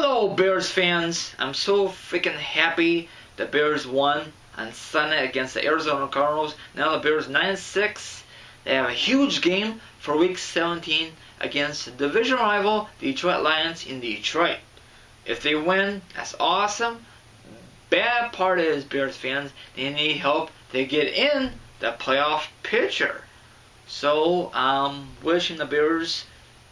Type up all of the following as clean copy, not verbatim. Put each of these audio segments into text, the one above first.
Hello, Bears fans. I'm so freaking happy the Bears won on Sunday against the Arizona Cardinals. Now the Bears 9-6. They have a huge game for Week 17 against the division rival Detroit Lions in Detroit. If they win, that's awesome. Bad part is, Bears fans, they need help to get in the playoff picture. So I'm wishing the Bears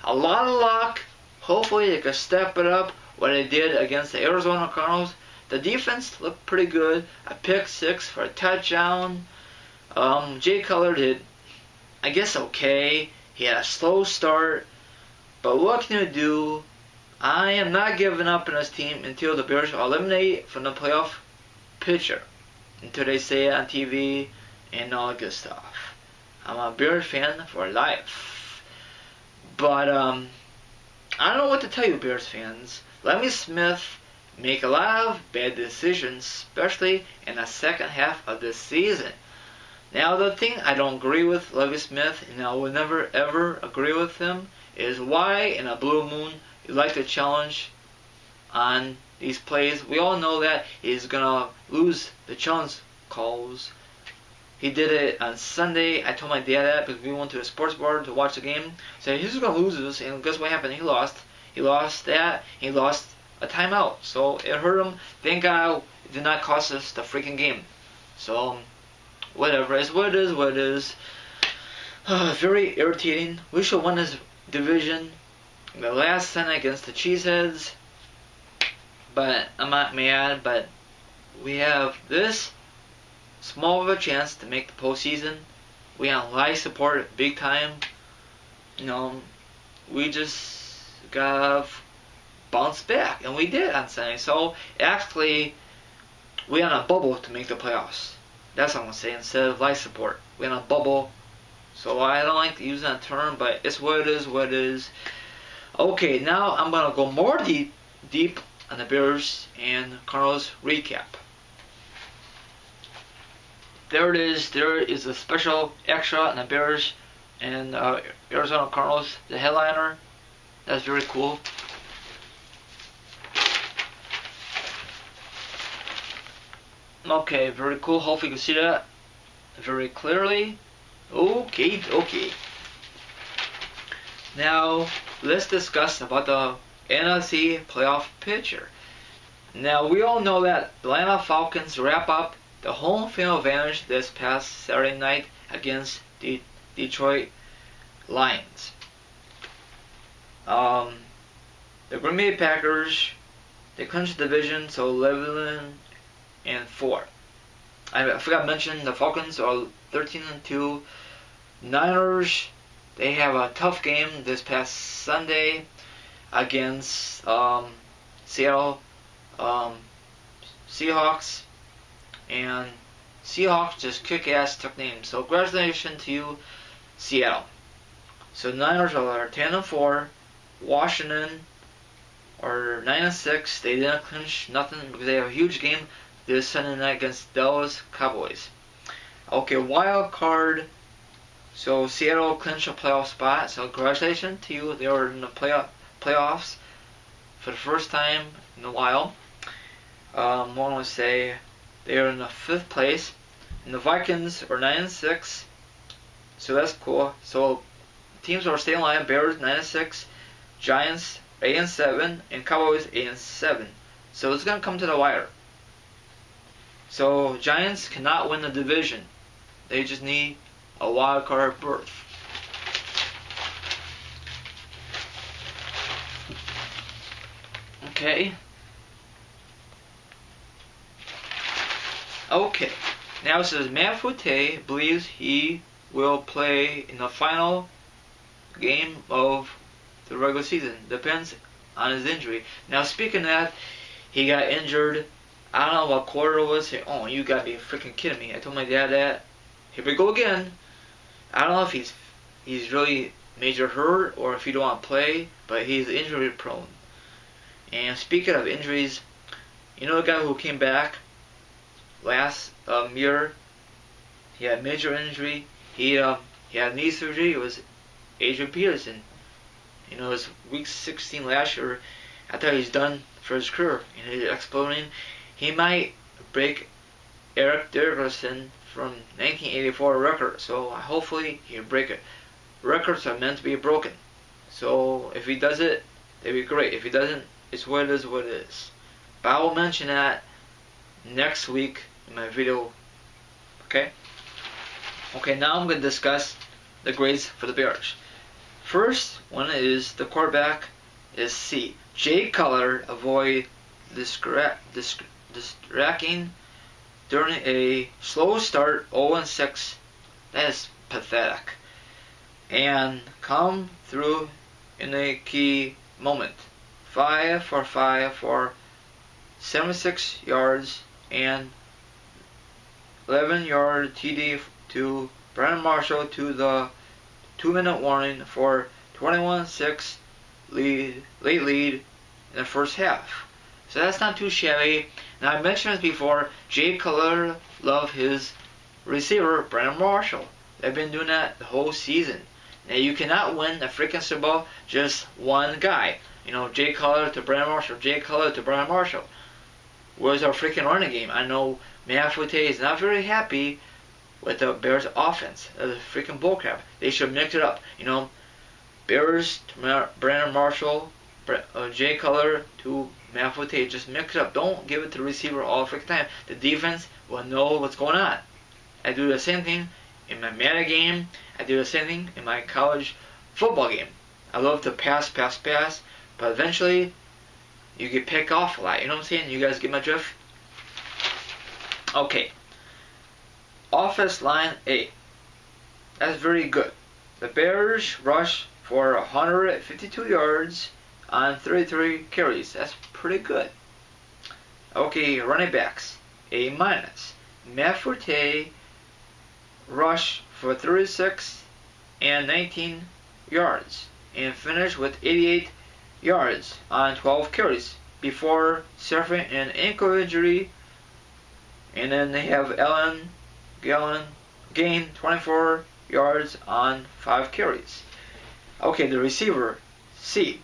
a lot of luck. Hopefully they can step it up what they did against the Arizona Cardinals. The defense looked pretty good. A pick six for a touchdown. Jay Cutler did, I guess, okay. He had a slow start. But what can you do? I am not giving up on this team until the Bears are eliminated from the playoff picture. Until they say it on TV and all that good stuff. I'm a Bears fan for life. But, I don't know what to tell you, Bears fans. Lovie Smith make a lot of bad decisions, especially in the second half of this season. Now, the thing I don't agree with Lovie Smith, and I will never ever agree with him, is why in a blue moon you like to challenge on these plays. We all know that he's gonna lose the challenge calls. He did it on Sunday. I told my dad that because we went to a sports bar to watch the game. Said he's gonna lose this, and guess what happened? He lost. He lost that. He lost a timeout. So it hurt him. Thank God it did not cost us the freaking game. So whatever. It's what it is. What it is. Very irritating. We should win this division the last Sunday against the Cheeseheads. But I'm not mad. But we have this small of a chance to make the postseason. We have live support big time. You know, we just gotta bounce back, and we did on Sunday. So actually, we on a bubble to make the playoffs. That's what I'm gonna say instead of live support. We on a bubble. So I don't like to use that term, but it's what it is. What it is. Okay, now I'm gonna go more deep on the Bears and Cardinals recap. There it is. There is a special extra on the Bears and Arizona Cardinals, the headliner. That's very cool. Okay, very cool. Hopefully you can see that very clearly. Okay. Now, let's discuss about the NFC playoff picture. Now, we all know that the Atlanta Falcons wrap up the home field advantage this past Saturday night against the Detroit Lions. The Green Bay Packers, they clinched the division, so 11-4. I forgot to mention the Falcons are 13-2. Niners, they have a tough game this past Sunday against Seattle Seahawks. And Seahawks just kick-ass took names. So congratulations to you, Seattle. So Niners are 10-4. Washington are 9-6. They didn't clinch nothing because they have a huge game this Sunday night against Dallas Cowboys. Okay, wild card. So Seattle clinched a playoff spot. So congratulations to you. They are in the playoffs for the first time in a while. One would say they are in the 5th place. And the Vikings are 9-6. So that's cool. So teams are staying alive. Bears 9-6. Giants 8-7. And Cowboys 8-7. So it's going to come to the wire. So Giants cannot win the division. They just need a wild card berth. Okay. Now it says Matt Forte believes he will play in the final game of the regular season. Depends on his injury. Now speaking of that, he got injured. I don't know what quarter it was. Oh, you gotta be freaking kidding me. I told my dad that. Here we go again. I don't know if he's really major hurt or if he don't want to play, but he's injury prone. And speaking of injuries, you know the guy who came back last year? He had major injury. He had knee surgery. It was Adrian Peterson. You know, it was week 16 last year. I thought he's done for his career. And he's exploding. He might break Eric Dickerson from 1984 record. So hopefully he'll break it. Records are meant to be broken. So if he does it, that'd be great. If he doesn't, it's what it is, what it is. But I will mention that next week in my video. Okay? Okay, now I'm going to discuss the grades for the Bears. First one is the quarterback is C. Jay Cutler avoid distracting during a slow start 0-6. That is pathetic. And come through in a key moment. 5 for 5 for 76 yards and 11-yard TD to Brandon Marshall to the 2-minute warning for 21-6 late lead in the first half. So that's not too shabby. Now I mentioned this before, Jay Cutler loved his receiver, Brandon Marshall. They've been doing that the whole season. Now you cannot win a freaking Super Bowl just one guy. You know, Jay Cutler to Brandon Marshall, Jay Cutler to Brandon Marshall. Where's our freaking running game? I know Matt Forte is not very happy with the Bears offense. That's a freaking bullcrap. They should mix it up. You know, Bears to Brandon Marshall, Jay Cutler to Matt Forte. Just mix it up. Don't give it to the receiver all the freaking time. The defense will know what's going on. I do the same thing in my Madden game. I do the same thing in my college football game. I love to pass, but eventually you get picked off a lot. You know what I'm saying? You guys get my drift? Okay. Offense line A. That's very good. The Bears rush for 152 yards on 33 carries. That's pretty good. Okay, running backs. A minus. Matt Forte rush for 36 and 19 yards and finished with 88 yards on 12 carries before suffering an ankle injury. And then they have Allen gained 24 yards on 5 carries. Okay, the receiver C.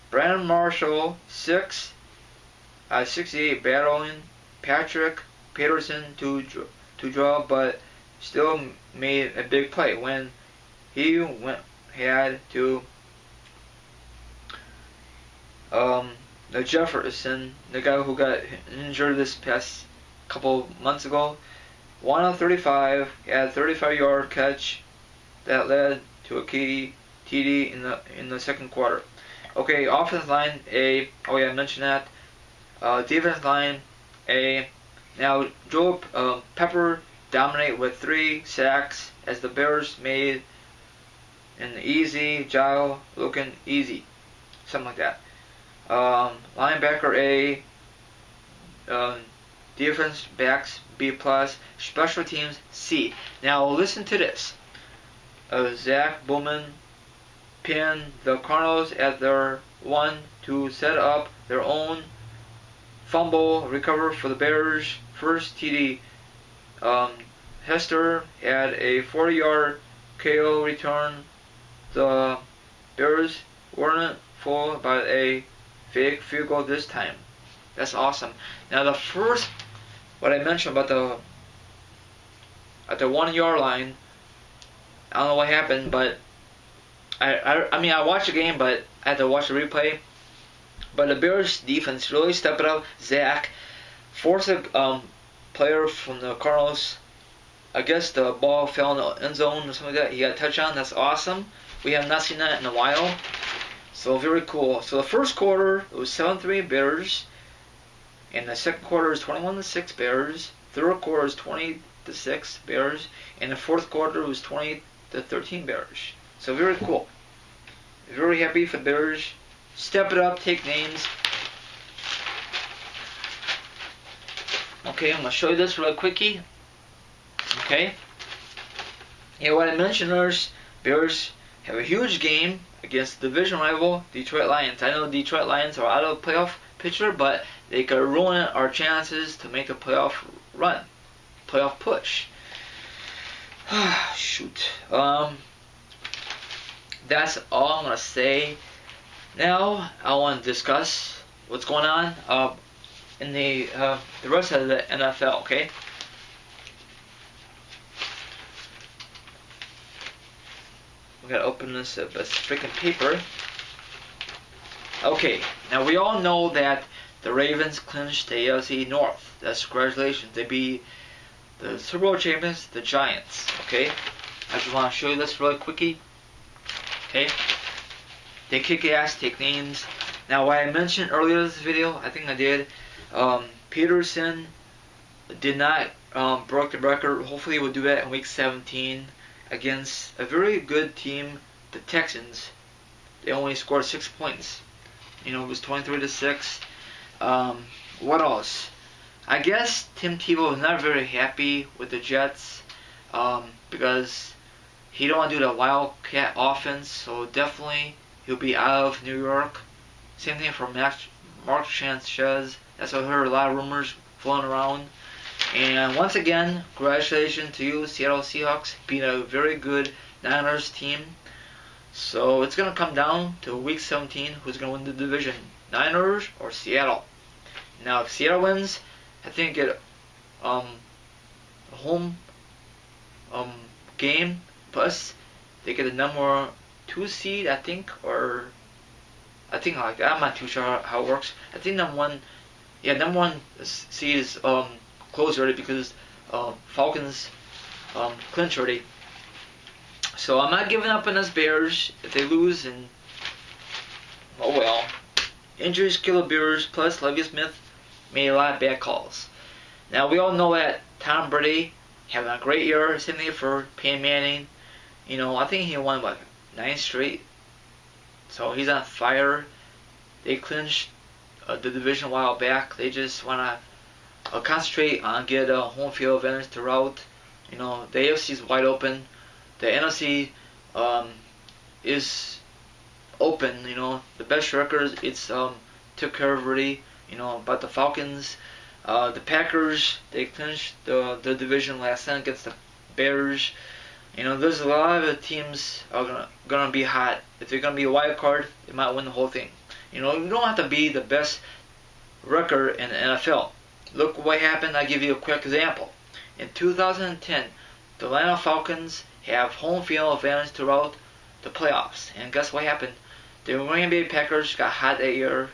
Brandon Marshall 68 battling Patrick Peterson to draw, but still made a big play when he had to the Jefferson, the guy who got injured this past couple months ago. 1 of 35, had a 35-yard catch that led to a key TD in the second quarter. Okay, offensive line A. Oh yeah, I mentioned that. Defense line A. Now Joe Pepper dominated with 3 sacks as the Bears made an easy job looking easy, something like that. Linebacker A. Defense backs B+, special teams C. Now listen to this. Zach Bowman pinned the Cardinals at their 1 to set up their own fumble recover for the Bears' first TD. Hester had a 40-yard KO return. The Bears weren't fooled by a fake field goal this time. That's awesome. Now the first, what I mentioned about at the 1 yard line, I don't know what happened, but I mean I watched the game, but I had to watch the replay. But the Bears defense really stepped it up. Zach forced a player from the Cardinals. I guess the ball fell in the end zone or something like that. He got a touchdown. That's awesome. We have not seen that in a while. So very cool. So the first quarter it was 7-3 Bears. And the second quarter is 21-6 Bears. Third quarter is 20-6 Bears. And the fourth quarter was 20-13 Bears. So very cool. Very happy for the Bears. Step it up, take names. Okay, I'm going to show you this real quickie. Okay. Yeah, what I mentioned is Bears have a huge game against the division rival Detroit Lions. I know Detroit Lions are out of the playoff picture, but they could ruin our chances to make a playoff run, playoff push. Shoot. That's all I'm gonna say. Now I want to discuss what's going on in the rest of the NFL. Okay. We gotta open this freaking paper. Okay, now we all know that the Ravens clinched the AFC North. That's congratulations. They beat the Super Bowl champions, the Giants. Okay, I just want to show you this really quickie. Okay, they kick ass, take names. Now, what I mentioned earlier in this video, I think I did. Peterson did not broke the record. Hopefully, he will do that in Week 17 against a very good team, the Texans. They only scored 6 points. You know, it was 23-6. What else? I guess Tim Tebow is not very happy with the Jets because he don't want to do the Wildcat offense. So definitely he'll be out of New York. Same thing for Mark Sanchez. That's what I heard. A lot of rumors floating around. And once again, congratulations to you, Seattle Seahawks, being a very good Niners team. So it's going to come down to Week 17 who's going to win the division, Niners or Seattle. Now, if Seattle wins, I think get a home game, plus they get the number 2 seed, I think, or I think like I'm not too sure how it works. I think number 1 seed is closed already because Falcons clinched already. So I'm not giving up on us Bears. If they lose, and oh well. Injuries kill the Bears. Plus, Lovie Smith made a lot of bad calls. Now we all know that Tom Brady having a great year. Same thing for Peyton Manning. You know, I think he won what 9 straight. So he's on fire. They clinched the division a while back. They just want to concentrate on get a home field advantage throughout. You know, the AFC is wide open. The NFC is open. You know, the best record it's took care of already. You know, about the Falcons, the Packers. They clinched the division last night against the Bears. You know, there's a lot of teams are gonna be hot. If they're gonna be a wild card, they might win the whole thing. You know, you don't have to be the best record in the NFL. Look what happened. I'll give you a quick example. In 2010, the Atlanta Falcons have home field advantage throughout the playoffs. And guess what happened? The Green Bay Packers got hot that year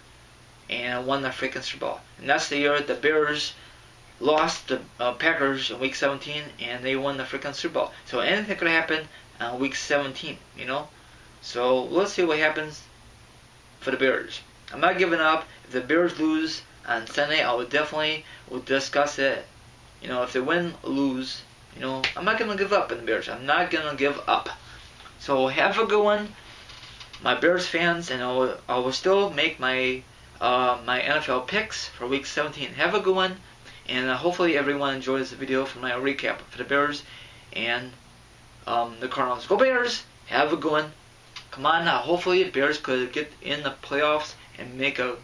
and won the freaking Super Bowl. And that's the year the Bears lost the Packers in Week 17 and they won the freaking Super Bowl. So anything could happen on Week 17, you know? So let's see what happens for the Bears. I'm not giving up. If the Bears lose on Sunday, I would definitely discuss it. You know, if they win or lose, you know, I'm not going to give up on the Bears. I'm not going to give up. So have a good one, my Bears fans, and I will still make my my NFL picks for Week 17. Have a good one, and hopefully everyone enjoys the video for my recap for the Bears and the Cardinals. Go Bears! Have a good one. Come on now. Hopefully the Bears could get in the playoffs and make a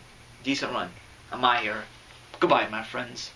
decent run. I'm out here. Goodbye, my friends.